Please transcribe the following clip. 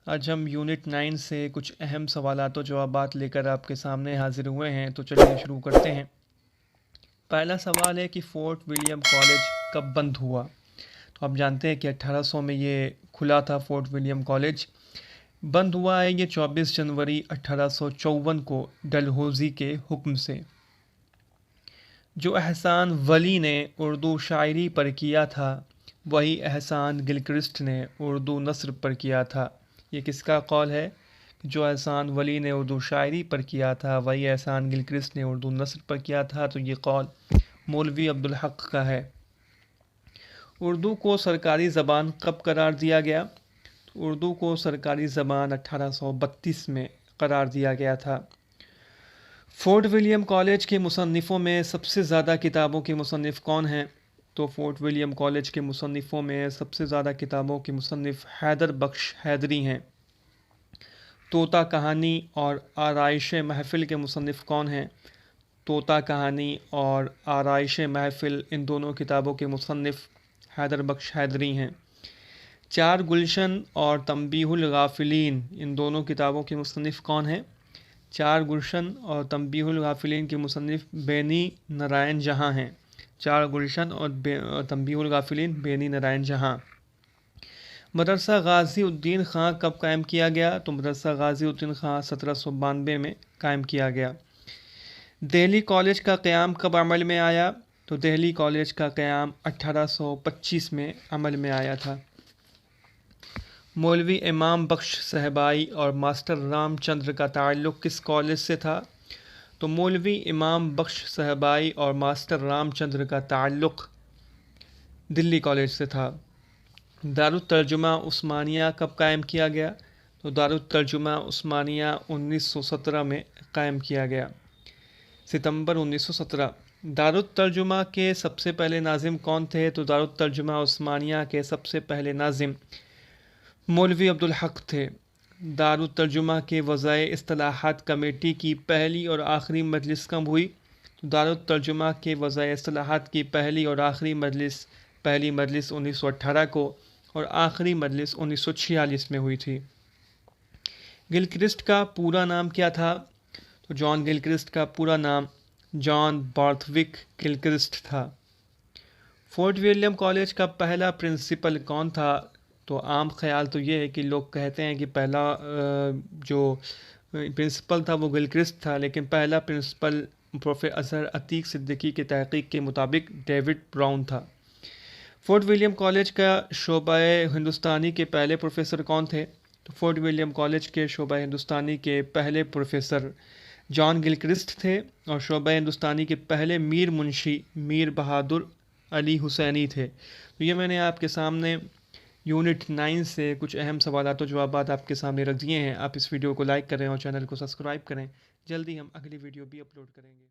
آج ہم یونٹ 9 سے کچھ اہم سوالات و جوابات لے کر آپ کے سامنے حاضر ہوئے ہیں، تو چلیے شروع کرتے ہیں۔ پہلا سوال ہے کہ فورٹ ولیم کالج کب بند ہوا؟ تو آپ جانتے ہیں کہ 1800 میں یہ کھلا تھا فورٹ ولیم کالج۔ بند ہوا ہے یہ 24 جنوری 1854 کو ڈلہوزی کے حکم سے۔ جو احسان ولی نے اردو شاعری پر کیا تھا وہی احسان گلکرسٹ نے اردو نثر پر کیا تھا۔ یہ کس کا قول ہے؟ جو احسان ولی نے اردو شاعری پر کیا تھا وہی احسان گلکرسٹ نے اردو نثر پر کیا تھا، تو یہ قول مولوی عبدالحق کا ہے۔ اردو کو سرکاری زبان کب قرار دیا گیا؟ اردو کو سرکاری زبان 1832 میں قرار دیا گیا تھا۔ فورٹ ولیم کالج کے مصنفوں میں سب سے زیادہ کتابوں کے مصنف کون ہیں؟ تو فورٹ ولیم کالج کے مصنفوں میں سب سے زیادہ کتابوں کے مصنف حیدر بخش حیدری ہیں۔ طوطا کہانی اور آرائش محفل کے مصنف کون ہیں؟ طوطا کہانی اور آرائش محفل ان دونوں کتابوں کے مصنف حیدر بخش حیدری ہیں۔ چار گلشن اور تنبیہ الغافلین ان دونوں کتابوں کے مصنف کون ہیں؟ چار گلشن اور تنبیہ الغافلین کے مصنف بینی نارائن جہاں ہیں۔ چار گلشن اور تنبیہ الغافلین بینی نارائن جہاں۔ مدرسہ غازی الدین خان کب قائم کیا گیا؟ تو مدرسہ غازی الدین خان 1792 میں قائم کیا گیا۔ دہلی کالج کا قیام کب عمل میں آیا؟ تو دہلی کالج کا قیام 1825 میں عمل میں آیا تھا۔ مولوی امام بخش صاحبائی اور ماسٹر رام چندر کا تعلق کس کالج سے تھا؟ تو مولوی امام بخش صاحبائی اور ماسٹر رام چندر کا تعلق دلی کالج سے تھا۔ دارالترجمہ عثمانیہ کب قائم کیا گیا؟ تو دارالترجمہ عثمانیہ 1917 میں قائم کیا گیا، ستمبر 1917۔ دارالترجمہ کے سب سے پہلے ناظم کون تھے؟ تو دارالترجمہ عثمانیہ کے سب سے پہلے ناظم مولوی عبدالحق تھے۔ دارالترجمہ کے وضعِ اصطلاحات کمیٹی کی پہلی اور آخری مجلس کب ہوئی؟ تو دارالترجمہ کے وضعِ اصطلاحات کی پہلی اور آخری مجلس 1918 کو اور آخری مجلس 1946 میں ہوئی تھی۔ گلکرسٹ کا پورا نام کیا تھا؟ تو جان گلکرسٹ کا پورا نام جان بارتھوک گلکرسٹ تھا۔ فورٹ ولیم کالج کا پہلا پرنسپل کون تھا؟ تو عام خیال تو یہ ہے کہ لوگ کہتے ہیں کہ پہلا جو پرنسپل تھا وہ گلکرسٹ تھا، لیکن پہلا پرنسپل پروفیسر اظہر عتیق صدیقی کے تحقیق کے مطابق ڈیوڈ براؤن تھا۔ فورٹ ولیم کالج کا شعبہ ہندوستانی کے پہلے پروفیسر کون تھے؟ تو فورٹ ولیم کالج کے شعبہ ہندوستانی کے پہلے پروفیسر جان گلکرسٹ تھے، اور شعبہ ہندوستانی کے پہلے میر منشی میر بہادر علی حسینی تھے۔ تو یہ میں نے آپ کے سامنے یونٹ 9 سے کچھ اہم سوالات و جوابات آپ کے سامنے رکھ دیے ہیں۔ آپ اس ویڈیو کو لائک کریں اور چینل کو سبسکرائب کریں۔ جلدی ہم اگلی ویڈیو بھی اپلوڈ کریں گے۔